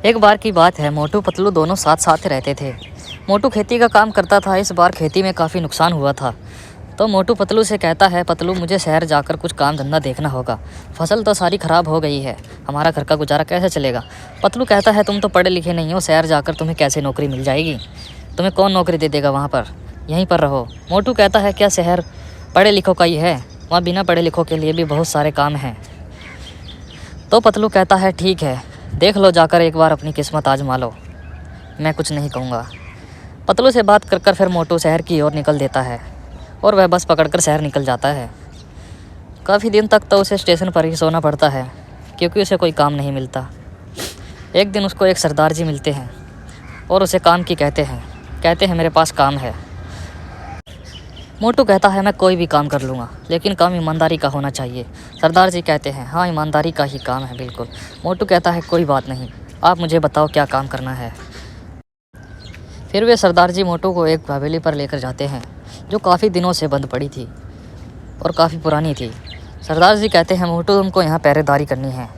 एक बार की बात है, मोटू पतलू दोनों साथ साथ रहते थे। मोटू खेती का काम करता था। इस बार खेती में काफ़ी नुकसान हुआ था। तो मोटू पतलू से कहता है, पतलू मुझे शहर जाकर कुछ काम धंधा देखना होगा। फसल तो सारी ख़राब हो गई है, हमारा घर का गुजारा कैसे चलेगा। पतलू कहता है, तुम तो पढ़े लिखे नहीं हो, शहर जाकर तुम्हें कैसे नौकरी मिल जाएगी। तुम्हें कौन नौकरी दे देगा वहाँ पर, यहीं पर रहो। मोटू कहता है, क्या शहर पढ़े लिखों का ही है, वहाँ बिना पढ़े लिखों के लिए भी बहुत सारे काम हैं। तो पतलू कहता है, ठीक है, देख लो जाकर एक बार अपनी किस्मत आजमा लो, मैं कुछ नहीं कहूँगा। पतलू से बात कर फिर मोटू शहर की ओर निकल देता है और वह बस पकड़कर शहर निकल जाता है। काफ़ी दिन तक तो उसे स्टेशन पर ही सोना पड़ता है, क्योंकि उसे कोई काम नहीं मिलता। एक दिन उसको एक सरदार जी मिलते हैं और उसे काम की कहते हैं मेरे पास काम है। मोटू कहता है, मैं कोई भी काम कर लूँगा, लेकिन काम ईमानदारी का होना चाहिए। सरदार जी कहते हैं, हाँ ईमानदारी का ही काम है बिल्कुल। मोटू कहता है, कोई बात नहीं, आप मुझे बताओ क्या काम करना है। फिर वे सरदार जी मोटू को एक हवेली पर लेकर जाते हैं, जो काफ़ी दिनों से बंद पड़ी थी और काफ़ी पुरानी थी। सरदार जी कहते हैं, मोटू तुमको यहाँ पहरेदारी करनी है।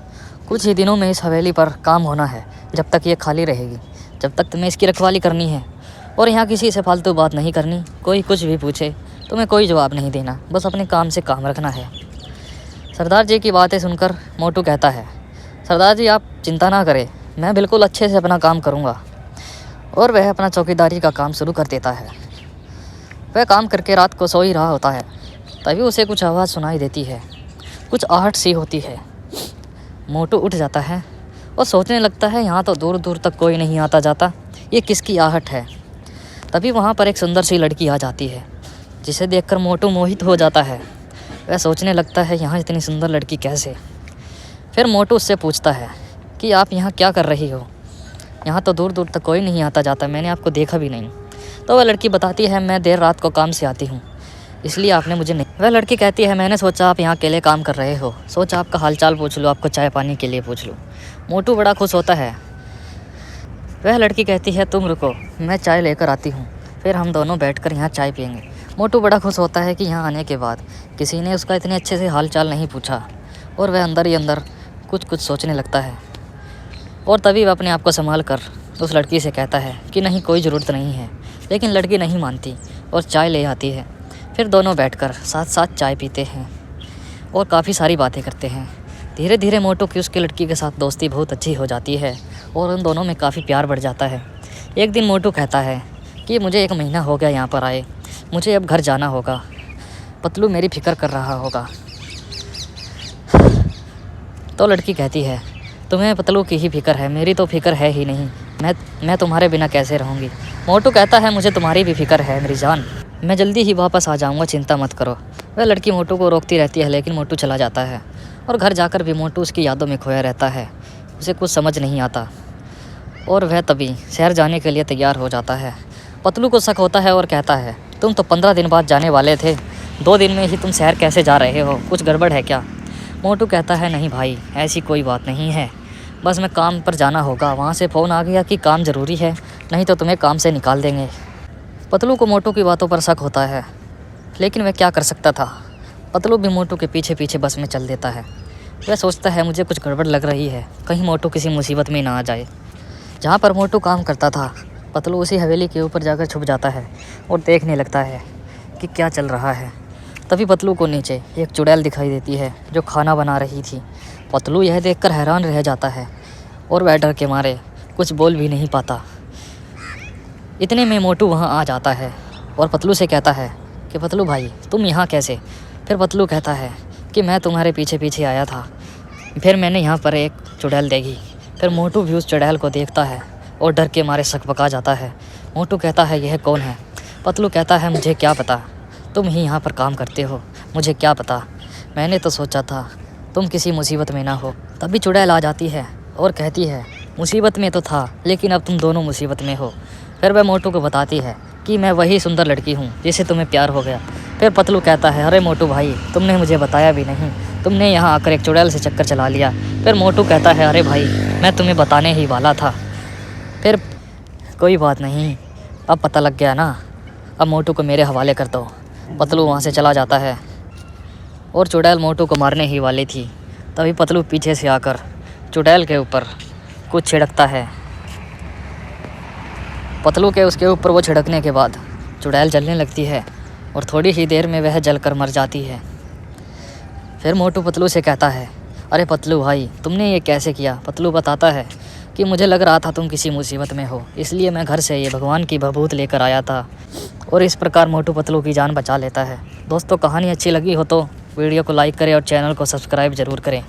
कुछ ही दिनों में इस हवेली पर काम होना है, जब तक ये खाली रहेगी, जब तक तुम्हें इसकी रखवाली करनी है। और यहाँ किसी से फालतू बात नहीं करनी, कोई कुछ भी पूछे तुम्हें कोई जवाब नहीं देना, बस अपने काम से काम रखना है। सरदार जी की बातें सुनकर मोटू कहता है, सरदार जी आप चिंता ना करें, मैं बिल्कुल अच्छे से अपना काम करूँगा। और वह अपना चौकीदारी का काम शुरू कर देता है। वह काम करके रात को सो ही रहा होता है, तभी उसे कुछ आवाज़ सुनाई देती है, कुछ आहट सी होती है। मोटू उठ जाता है और सोचने लगता है, यहाँ तो दूर दूर तक कोई नहीं आता जाता, ये किसकी आहट है। तभी वहाँ पर एक सुंदर सी लड़की आ जाती है, जिसे देखकर मोटू मोहित हो जाता है। वह सोचने लगता है, यहाँ इतनी सुंदर लड़की कैसे। फिर मोटू उससे पूछता है कि आप यहाँ क्या कर रही हो, यहाँ तो दूर दूर तक कोई नहीं आता जाता, मैंने आपको देखा भी नहीं। तो वह लड़की बताती है, मैं देर रात को काम से आती हूँ, इसलिए आपने मुझे नहीं। वह लड़की कहती है, मैंने सोचा आप यहाँ अकेले काम कर रहे हो, सोचा आपका हालचाल पूछ लूँ, आपको चाय पानी के लिए पूछ लूँ। मोटू बड़ा खुश होता है। वह लड़की कहती है, तुम रुको, मैं चाय लेकर आती हूँ, फिर हम दोनों बैठकर यहाँ चाय पियेंगे। मोटू बड़ा खुश होता है कि यहाँ आने के बाद किसी ने उसका इतने अच्छे से हालचाल नहीं पूछा, और वह अंदर ही अंदर कुछ कुछ सोचने लगता है। और तभी वह अपने आप को संभाल कर उस लड़की से कहता है कि नहीं, कोई ज़रूरत नहीं है। लेकिन लड़की नहीं मानती और चाय ले आती है। फिर दोनों बैठकर साथ साथ चाय पीते हैं और काफ़ी सारी बातें करते हैं। धीरे धीरे मोटू की उसकी लड़की के साथ दोस्ती बहुत अच्छी हो जाती है और उन दोनों में काफ़ी प्यार बढ़ जाता है। एक दिन मोटू कहता है कि मुझे 1 महीना हो गया यहाँ पर आए, मुझे अब घर जाना होगा, पतलू मेरी फ़िक्र कर रहा होगा। तो लड़की कहती है, तुम्हें पतलू की ही फ़िक्र है, मेरी तो फ़िक्र है ही नहीं, मैं तुम्हारे बिना कैसे रहूँगी। मोटू कहता है, मुझे तुम्हारी भी फ़िक्र है मेरी जान, मैं जल्दी ही वापस आ जाऊँगा, चिंता मत करो। वह लड़की मोटू को रोकती रहती है, लेकिन मोटू चला जाता है और घर जाकर भी मोटू उसकी यादों में खोया रहता है। उसे कुछ समझ नहीं आता और वह तभी शहर जाने के लिए तैयार हो जाता है। पतलू को शक होता है और कहता है, तुम तो 15 दिन बाद जाने वाले थे, 2 दिन में ही तुम शहर कैसे जा रहे हो, कुछ गड़बड़ है क्या। मोटू कहता है, नहीं भाई, ऐसी कोई बात नहीं है, बस मैं काम पर जाना होगा, वहाँ से फ़ोन आ गया कि काम ज़रूरी है, नहीं तो तुम्हें काम से निकाल देंगे। पतलू को मोटू की बातों पर शक होता है, लेकिन वह क्या कर सकता था। पतलू भी मोटू के पीछे पीछे बस में चल देता है। वह सोचता है, मुझे कुछ गड़बड़ लग रही है, कहीं मोटू किसी मुसीबत में ना आ जाए। जहाँ पर मोटू काम करता था, पतलू उसी हवेली के ऊपर जाकर छुप जाता है और देखने लगता है कि क्या चल रहा है। तभी पतलू को नीचे एक चुड़ैल दिखाई देती है, जो खाना बना रही थी। पतलू यह देखकर हैरान रह जाता है और वह डर के मारे कुछ बोल भी नहीं पाता। इतने में मोटू वहाँ आ जाता है और पतलू से कहता है कि पतलू भाई, तुम यहाँ कैसे। फिर पतलू कहता है कि मैं तुम्हारे पीछे पीछे आया था, फिर मैंने यहाँ पर एक चुड़ैल देखी। फिर मोटू भी उस चुड़ैल को देखता है और डर के मारे सकपका जाता है। मोटू कहता है, यह कौन है। पतलू कहता है, मुझे क्या पता, तुम ही यहाँ पर काम करते हो, मुझे क्या पता, मैंने तो सोचा था तुम किसी मुसीबत में ना हो। तभी चुड़ैल आ जाती है और कहती है, मुसीबत में तो था, लेकिन अब तुम दोनों मुसीबत में हो। फिर वह मोटू को बताती है कि मैं वही सुंदर लड़की हूँ जिससे तुम्हें प्यार हो गया। फिर पतलू कहता है, अरे मोटू भाई, तुमने मुझे बताया भी नहीं, तुमने यहाँ आकर एक चुड़ैल से चक्कर चला लिया। फिर मोटू कहता है, अरे भाई, मैं तुम्हें बताने ही वाला था। फिर कोई बात नहीं, अब पता लग गया ना, अब मोटू को मेरे हवाले कर दो। पतलू वहाँ से चला जाता है और चुड़ैल मोटू को मारने ही वाली थी। तभी पतलू पीछे से आकर चुड़ैल के ऊपर कुछ छिड़कता है। पतलू के उसके ऊपर वो छिड़कने के बाद चुड़ैल जलने लगती है और थोड़ी ही देर में वह जलकर मर जाती है। फिर मोटू पतलू से कहता है, अरे पतलू भाई, तुमने ये कैसे किया? पतलू बताता है कि मुझे लग रहा था तुम किसी मुसीबत में हो, इसलिए मैं घर से ये भगवान की भभूत लेकर आया था। और इस प्रकार मोटू पतलू की जान बचा लेता है। दोस्तों, कहानी अच्छी लगी हो तो वीडियो को लाइक करें और चैनल को सब्सक्राइब ज़रूर करें।